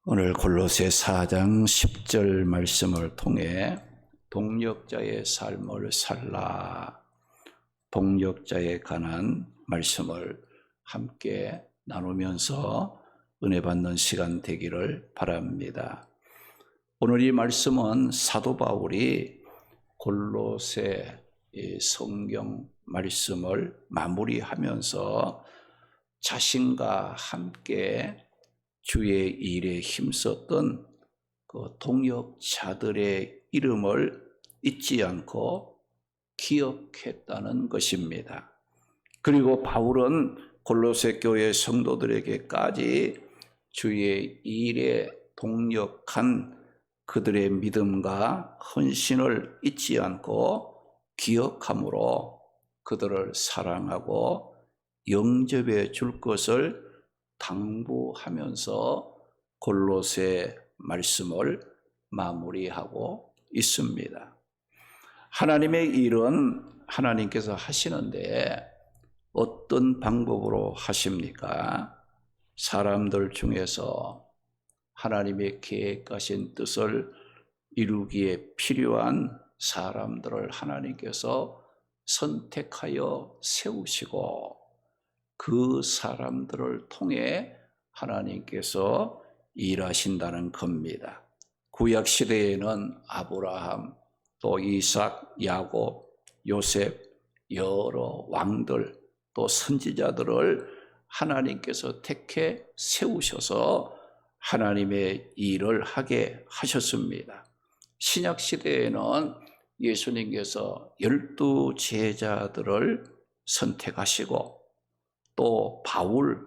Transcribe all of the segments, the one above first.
오늘 골로새 4장 10절 말씀을 통해 동력자의 삶을 살라, 동력자에 관한 말씀을 함께 나누면서 은혜 받는 시간 되기를 바랍니다. 오늘 이 말씀은 사도 바울이 골로새 성경 말씀을 마무리하면서 자신과 함께 주의 일에 힘썼던 그 동역자들의 이름을 잊지 않고 기억했다는 것입니다. 그리고 바울은 골로새 교회 성도들에게까지 주의 일에 동역한 그들의 믿음과 헌신을 잊지 않고 기억함으로 그들을 사랑하고 영접해 줄 것을 당부하면서 골로새 말씀을 마무리하고 있습니다. 하나님의 일은 하나님께서 하시는데 어떤 방법으로 하십니까? 사람들 중에서 하나님의 계획하신 뜻을 이루기에 필요한 사람들을 하나님께서 선택하여 세우시고 그 사람들을 통해 하나님께서 일하신다는 겁니다. 구약 시대에는 아브라함, 또 이삭, 야곱, 요셉, 여러 왕들, 또 선지자들을 하나님께서 택해 세우셔서 하나님의 일을 하게 하셨습니다. 신약 시대에는 예수님께서 12 제자들을 선택하시고 또 바울,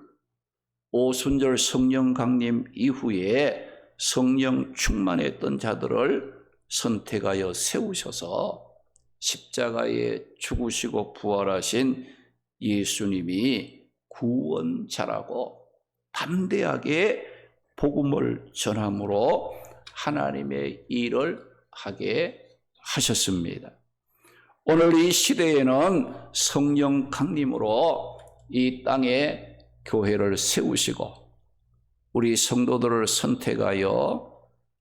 오순절 성령 강림 이후에 성령 충만했던 자들을 선택하여 세우셔서 십자가에 죽으시고 부활하신 예수님이 구원자라고 담대하게 복음을 전함으로 하나님의 일을 하게 하셨습니다. 오늘 이 시대에는 성령 강림으로 이 땅에 교회를 세우시고 우리 성도들을 선택하여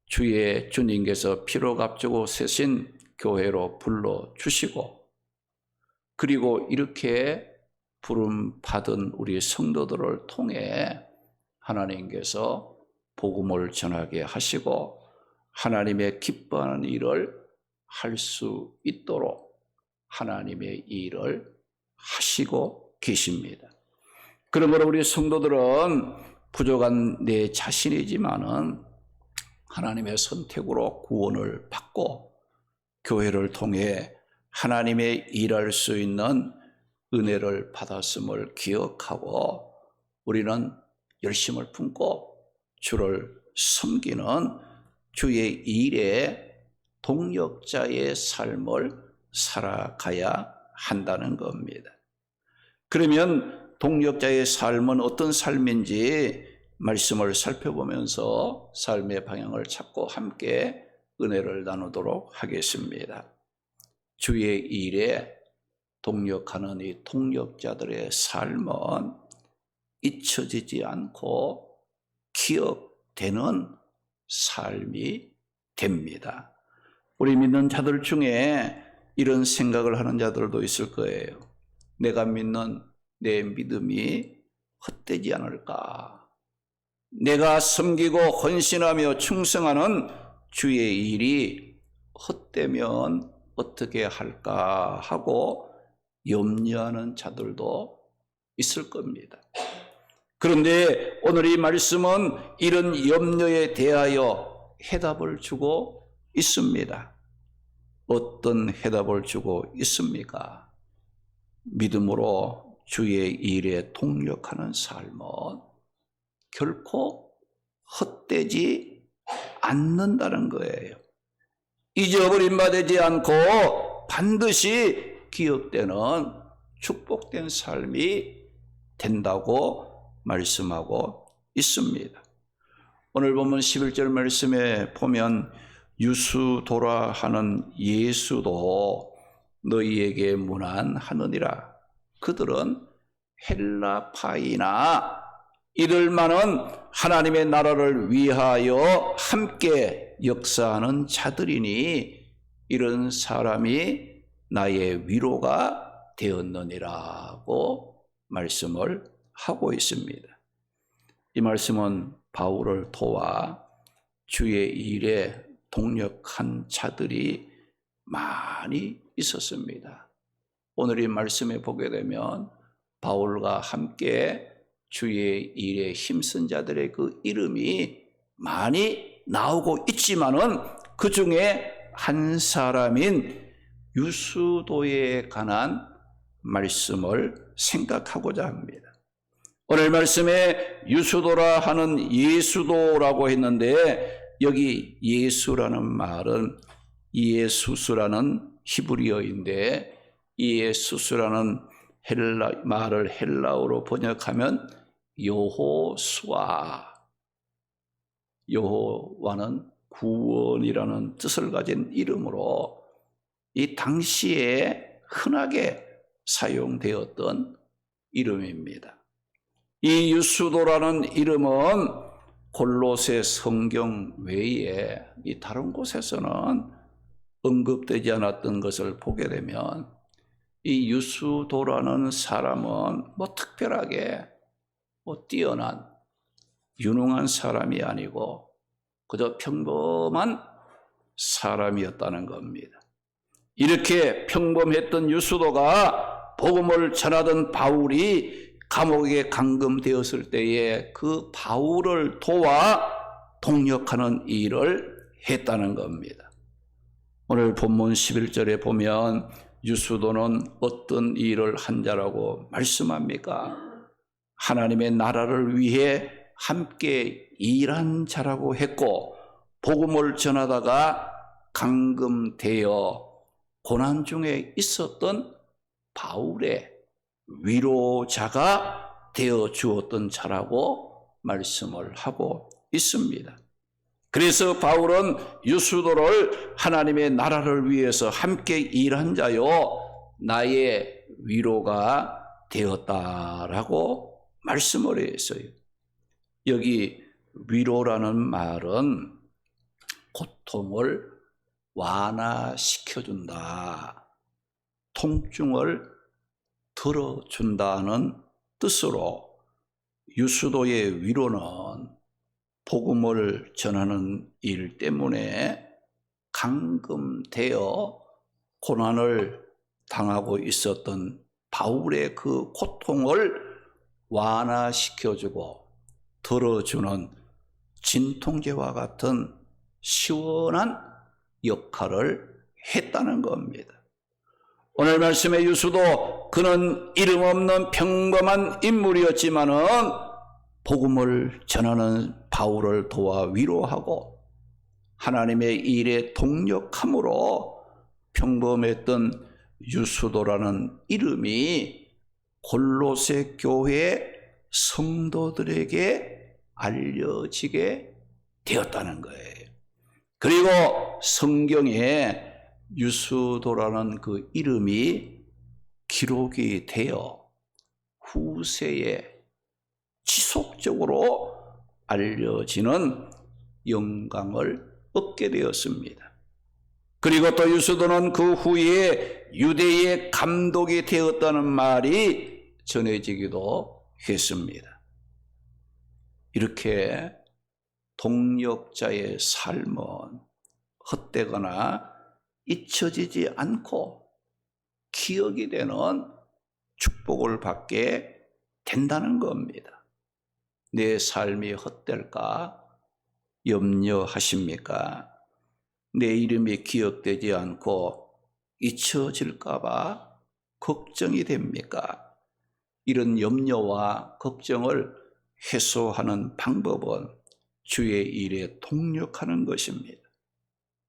주의 주님께서 피로 값주고 세신 교회로 불러주시고 그리고 이렇게 부름 받은 우리 성도들을 통해 하나님께서 복음을 전하게 하시고 하나님의 기뻐하는 일을 할 수 있도록 하나님의 일을 하시고 계십니다. 그러므로 우리 성도들은 부족한 내 자신이지만은 하나님의 선택으로 구원을 받고 교회를 통해 하나님의 일할 수 있는 은혜를 받았음을 기억하고 우리는 열심을 품고 주를 섬기는 주의 일에 동역자의 삶을 살아가야 한다는 겁니다. 그러면 동역자의 삶은 어떤 삶인지 말씀을 살펴보면서 삶의 방향을 찾고 함께 은혜를 나누도록 하겠습니다. 주의 일에 동역하는 이 동역자들의 삶은 잊혀지지 않고 기억되는 삶이 됩니다. 우리 믿는 자들 중에 이런 생각을 하는 자들도 있을 거예요. 내가 믿는 내 믿음이 헛되지 않을까? 내가 섬기고 헌신하며 충성하는 주의 일이 헛되면 어떻게 할까 하고 염려하는 자들도 있을 겁니다. 그런데 오늘 이 말씀은 이런 염려에 대하여 해답을 주고 있습니다. 어떤 해답을 주고 있습니까? 믿음으로 주의 일에 동력하는 삶은 결코 헛되지 않는다는 거예요. 잊어버림 받지 않고 반드시 기억되는 축복된 삶이 된다고 말씀하고 있습니다. 오늘 본문 11절 말씀에 보면 유수도라 하는 예수도 너희에게 문안하느니라. 그들은 헬라파이나 이들만은 하나님의 나라를 위하여 함께 역사하는 자들이니 이런 사람이 나의 위로가 되었느니라고 말씀을 하고 있습니다. 이 말씀은 바울을 도와 주의 일에 동력한 자들이 많이 있었습니다. 오늘 이 말씀에 보게 되면 바울과 함께 주의 일에 힘쓴 자들의 그 이름이 많이 나오고 있지만은 그 중에 한 사람인 유수도에 관한 말씀을 생각하고자 합니다. 오늘 말씀에 유수도라 하는 예수도라고 했는데 여기 예수라는 말은 이에수스라는 히브리어인데 이에수스라는 말을 헬라어로 번역하면 여호와는 구원이라는 뜻을 가진 이름으로 이 당시에 흔하게 사용되었던 이름입니다. 이 유수도라는 이름은 골로새 성경 외에 이 다른 곳에서는 언급되지 않았던 것을 보게 되면 이 유수도라는 사람은 특별하게 뛰어난 유능한 사람이 아니고 그저 평범한 사람이었다는 겁니다. 이렇게 평범했던 유수도가 복음을 전하던 바울이 감옥에 감금되었을 때에 그 바울을 도와 동력하는 일을 했다는 겁니다. 오늘 본문 11절에 보면 유수도는 어떤 일을 한 자라고 말씀합니까? 하나님의 나라를 위해 함께 일한 자라고 했고 복음을 전하다가 감금되어 고난 중에 있었던 바울의 위로자가 되어 주었던 자라고 말씀을 하고 있습니다. 그래서 바울은 유수도를 하나님의 나라를 위해서 함께 일한 자요 나의 위로가 되었다라고 말씀을 했어요. 여기 위로라는 말은 고통을 완화시켜준다, 통증을 덜어준다는 뜻으로 유수도의 위로는 복음을 전하는 일 때문에 감금되어 고난을 당하고 있었던 바울의 그 고통을 완화시켜주고 덜어주는 진통제와 같은 시원한 역할을 했다는 겁니다. 오늘 말씀의 유수도 그는 이름 없는 평범한 인물이었지만은 복음을 전하는 바울을 도와 위로하고 하나님의 일에 동력함으로 평범했던 유수도라는 이름이 골로새 교회 성도들에게 알려지게 되었다는 거예요. 그리고 성경에 유수도라는 그 이름이 기록이 되어 후세에 지속적으로 알려지는 영광을 얻게 되었습니다. 그리고 또 유수도는 그 후에 유대의 감독이 되었다는 말이 전해지기도 했습니다. 이렇게 동력자의 삶은 헛되거나 잊혀지지 않고 기억이 되는 축복을 받게 된다는 겁니다. 내 삶이 헛될까 염려하십니까? 내 이름이 기억되지 않고 잊혀질까 봐 걱정이 됩니까? 이런 염려와 걱정을 해소하는 방법은 주의 일에 동력하는 것입니다.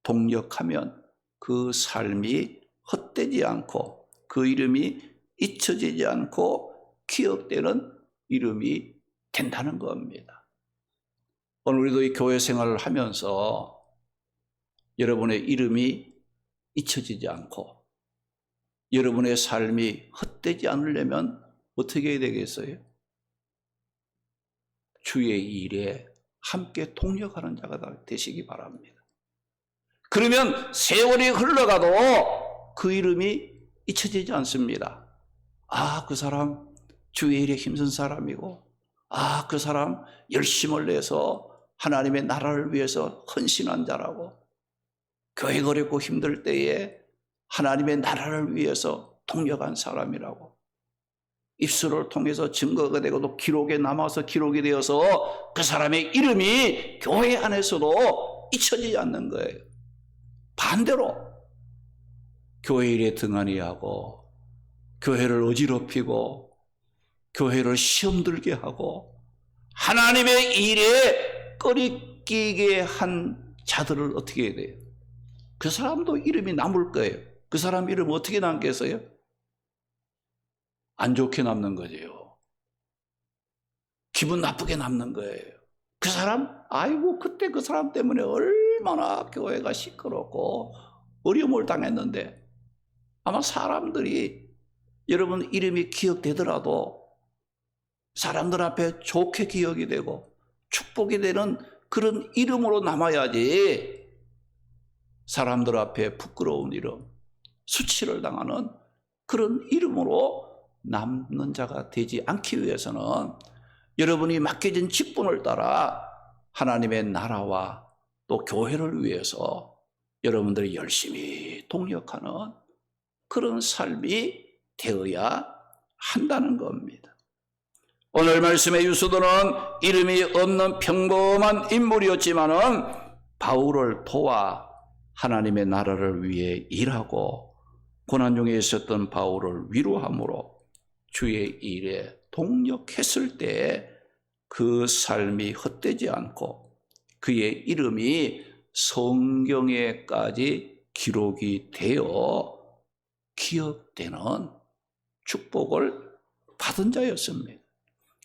동력하면 그 삶이 헛되지 않고 그 이름이 잊혀지지 않고 기억되는 이름이 된다는 겁니다. 오늘 우리도 이 교회 생활을 하면서 여러분의 이름이 잊혀지지 않고 여러분의 삶이 헛되지 않으려면 어떻게 해야 되겠어요? 주의 일에 함께 동력하는 자가 되시기 바랍니다. 그러면 세월이 흘러가도 그 이름이 잊혀지지 않습니다. 아, 그 사람 주의 일에 힘쓴 사람이고, 아, 그 사람 열심을 내서 하나님의 나라를 위해서 헌신한 자라고, 교회가 어렵고 힘들 때에 하나님의 나라를 위해서 동력한 사람이라고 입술을 통해서 증거가 되고 또 기록에 남아서 기록이 되어서 그 사람의 이름이 교회 안에서도 잊혀지지 않는 거예요. 반대로 교회 일에 등한히 하고 교회를 어지럽히고 교회를 시험 들게 하고 하나님의 일에 꺼리끼게 한 자들을 어떻게 해야 돼요? 그 사람도 이름이 남을 거예요. 그 사람 이름 어떻게 남겠어요? 안 좋게 남는 거죠. 기분 나쁘게 남는 거예요. 그 사람, 아이고 그때 그 사람 때문에 얼마나 교회가 시끄럽고 어려움을 당했는데, 아마 사람들이 여러분 이름이 기억되더라도 사람들 앞에 좋게 기억이 되고 축복이 되는 그런 이름으로 남아야지, 사람들 앞에 부끄러운 이름, 수치를 당하는 그런 이름으로 남는 자가 되지 않기 위해서는 여러분이 맡겨진 직분을 따라 하나님의 나라와 또 교회를 위해서 여러분들이 열심히 동력하는 그런 삶이 되어야 한다는 겁니다. 오늘 말씀의 유수도는 이름이 없는 평범한 인물이었지만은 바울을 도와 하나님의 나라를 위해 일하고 고난 중에 있었던 바울을 위로함으로 주의 일에 동력했을 때 그 삶이 헛되지 않고 그의 이름이 성경에까지 기록이 되어 기억되는 축복을 받은 자였습니다.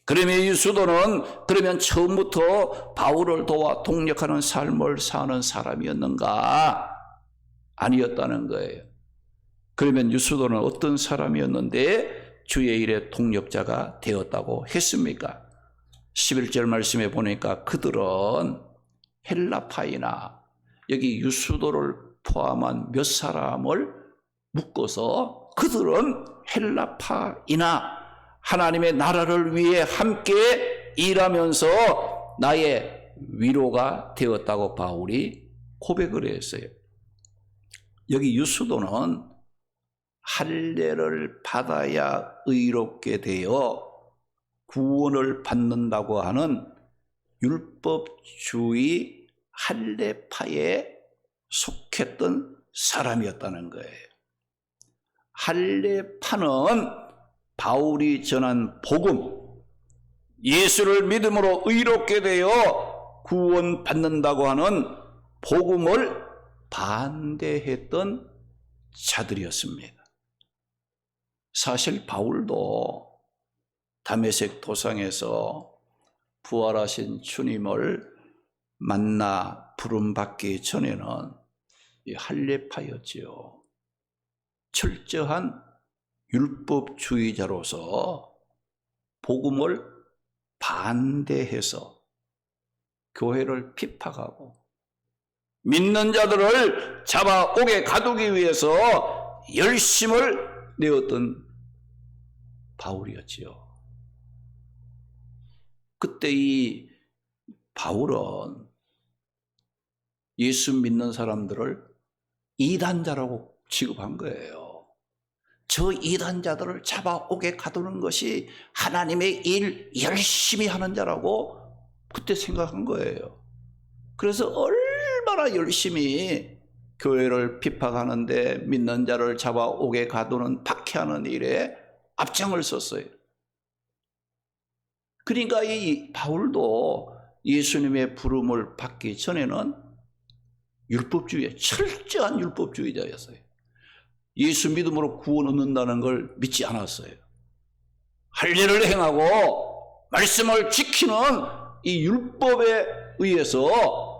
그러면 이 수도는 그러면 처음부터 바울을 도와 동력하는 삶을 사는 사람이었는가? 아니었다는 거예요. 그러면 유수도는 어떤 사람이었는데 주의 일의 동력자가 되었다고 했습니까? 11절 말씀에 보니까 그들은 헬라파이나, 여기 유수도를 포함한 몇 사람을 묶어서 그들은 헬라파이나 하나님의 나라를 위해 함께 일하면서 나의 위로가 되었다고 바울이 고백을 했어요. 여기 유수도는 할례를 받아야 의롭게 되어 구원을 받는다고 하는 율법주의 할례파에 속했던 사람이었다는 거예요. 할례파는 바울이 전한 복음, 예수를 믿음으로 의롭게 되어 구원받는다고 하는 복음을 반대했던 자들이었습니다. 사실 바울도 다메섹 도상에서 부활하신 주님을 만나 부름받기 전에는 할례파였지요. 철저한 율법주의자로서 복음을 반대해서 교회를 핍박하고 믿는 자들을 잡아오게 가두기 위해서 열심을 내었던 바울이었지요. 그때 이 바울은 예수 믿는 사람들을 이단자라고 취급한 거예요. 저 이단자들을 잡아오게 가두는 것이 하나님의 일 열심히 하는 자라고 그때 생각한 거예요. 그래서 얼마나 열심히 교회를 핍박하는데 믿는 자를 잡아오게 가두는 박해하는 일에 앞장을 섰어요. 그러니까 이 바울도 예수님의 부름을 받기 전에는 율법주의, 철저한 율법주의자였어요. 예수 믿음으로 구원 얻는다는 걸 믿지 않았어요. 할례를 행하고 말씀을 지키는 이 율법에 의해서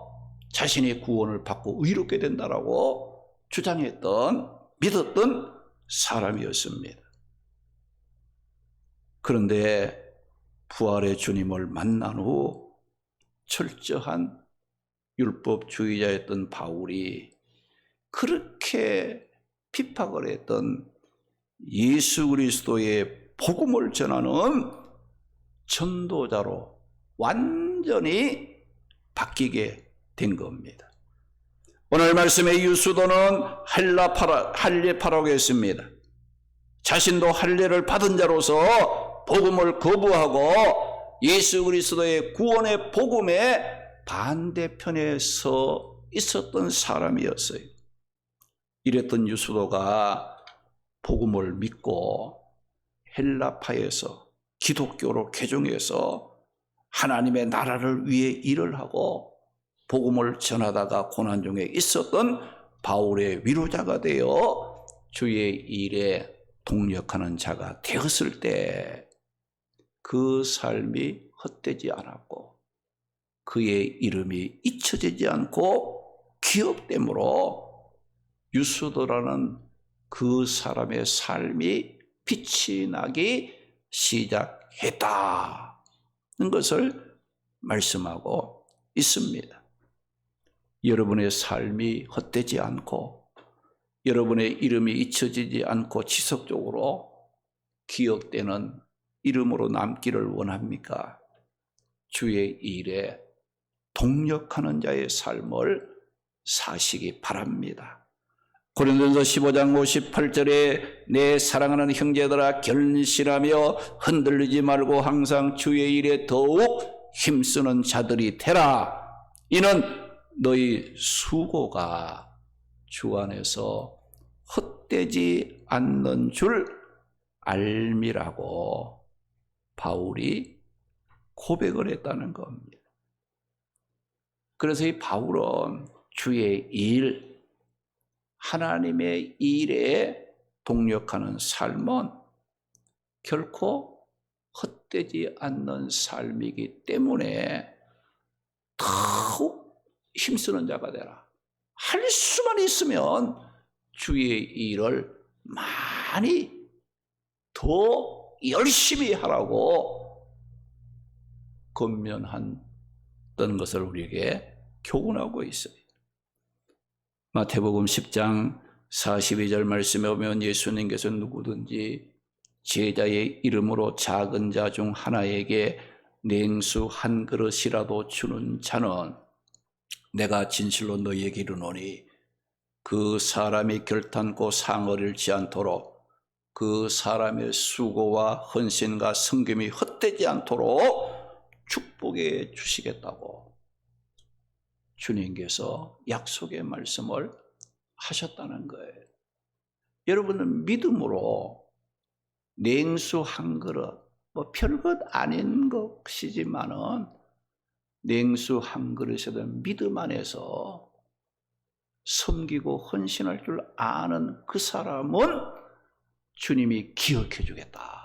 자신의 구원을 받고 의롭게 된다라고 주장했던, 믿었던 사람이었습니다. 그런데 부활의 주님을 만난 후 철저한 율법주의자였던 바울이 그렇게 핍박을 했던 예수 그리스도의 복음을 전하는 전도자로 완전히 바뀌게 된 겁니다. 오늘 말씀의 유수도는 할례파라고 했습니다. 자신도 할례를 받은 자로서 복음을 거부하고 예수 그리스도의 구원의 복음에 반대편에 서 있었던 사람이었어요. 이랬던 유수도가 복음을 믿고 헬라파에서 기독교로 개종해서 하나님의 나라를 위해 일을 하고 복음을 전하다가 고난 중에 있었던 바울의 위로자가 되어 주의 일에 동력하는 자가 되었을 때 그 삶이 헛되지 않았고 그의 이름이 잊혀지지 않고 기억됨으로 유수도라는 그 사람의 삶이 빛이 나기 시작했다는 것을 말씀하고 있습니다. 여러분의 삶이 헛되지 않고 여러분의 이름이 잊혀지지 않고 지속적으로 기억되는 이름으로 남기를 원합니까? 주의 일에 동력하는 자의 삶을 사시기 바랍니다. 고린도전서 15장 58절에 내 사랑하는 형제들아 견실하며 흔들리지 말고 항상 주의 일에 더욱 힘쓰는 자들이 되라. 이는 너희 수고가 주 안에서 헛되지 않는 줄 알미라고 바울이 고백을 했다는 겁니다. 그래서 이 바울은 주의 일, 하나님의 일에 동력하는 삶은 결코 헛되지 않는 삶이기 때문에 더욱 힘쓰는 자가 되라. 할 수만 있으면 주의 일을 많이 더 열심히 하라고 권면했던 것을 우리에게 교훈하고 있어요. 마태복음 10장 42절 말씀에 보면 예수님께서 누구든지 제자의 이름으로 작은 자 중 하나에게 냉수 한 그릇이라도 주는 자는 내가 진실로 너희에게 이르노니 그 사람이 결탄코 상을 잃지 않도록 그 사람의 수고와 헌신과 섬김이 헛되지 않도록 축복해 주시겠다고 주님께서 약속의 말씀을 하셨다는 거예요. 여러분은 믿음으로 냉수 한 그릇, 별것 아닌 것이지만은 냉수 한 그릇에도 믿음 안에서 섬기고 헌신할 줄 아는 그 사람은 주님이 기억해 주겠다.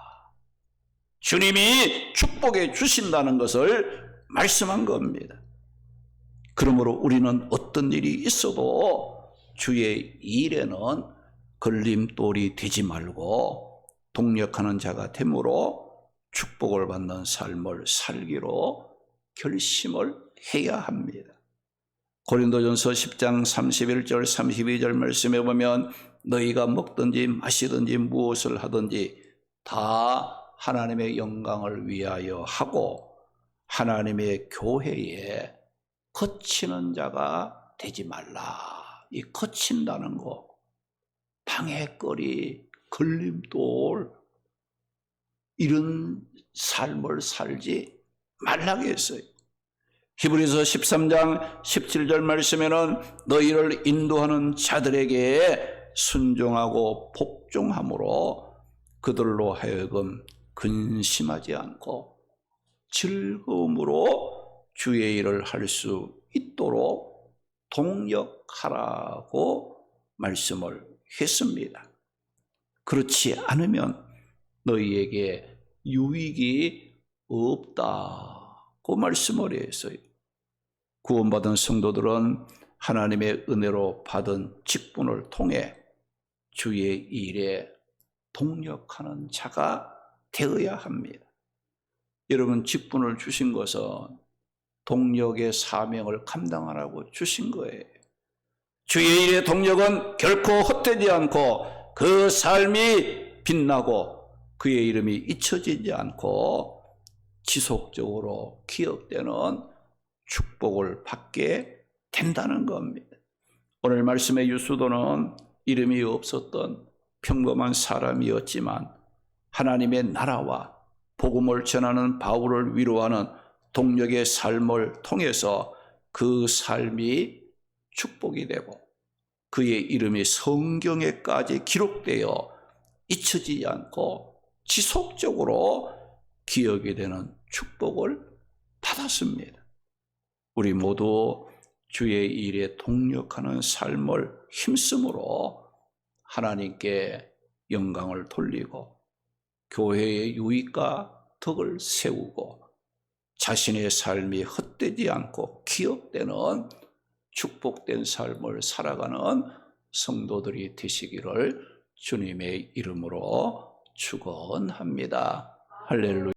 주님이 축복해 주신다는 것을 말씀한 겁니다. 그러므로 우리는 어떤 일이 있어도 주의 일에는 걸림돌이 되지 말고 동력하는 자가 되므로 축복을 받는 삶을 살기로 결심을 해야 합니다. 고린도전서 10장 31절 32절 말씀에 보면 너희가 먹든지 마시든지 무엇을 하든지 다 하나님의 영광을 위하여 하고 하나님의 교회에 거치는 자가 되지 말라. 이 거친다는 거, 방해거리, 걸림돌 이런 삶을 살지 말라고 했어요. 히브리서 13장 17절 말씀에는 너희를 인도하는 자들에게 순종하고 복종함으로 그들로 하여금 근심하지 않고 즐거움으로 주의 일을 할 수 있도록 동력하라고 말씀을 했습니다. 그렇지 않으면 너희에게 유익이 없다고 말씀을 했어요. 구원받은 성도들은 하나님의 은혜로 받은 직분을 통해 주의 일에 동력하는 자가 되어야 합니다. 여러분 직분을 주신 것은 동력의 사명을 감당하라고 주신 거예요. 주의 일의 동력은 결코 헛되지 않고 그 삶이 빛나고 그의 이름이 잊혀지지 않고 지속적으로 기억되는 축복을 받게 된다는 겁니다. 오늘 말씀의 유수도는 이름이 없었던 평범한 사람이었지만 하나님의 나라와 복음을 전하는 바울을 위로하는 동력의 삶을 통해서 그 삶이 축복이 되고 그의 이름이 성경에까지 기록되어 잊혀지지 않고 지속적으로 기억이 되는 축복을 받았습니다. 우리 모두 주의 일에 동력하는 삶을 힘쓰므로 하나님께 영광을 돌리고 교회의 유익과 덕을 세우고 자신의 삶이 헛되지 않고 기억되는 축복된 삶을 살아가는 성도들이 되시기를 주님의 이름으로 축원합니다. 할렐루야.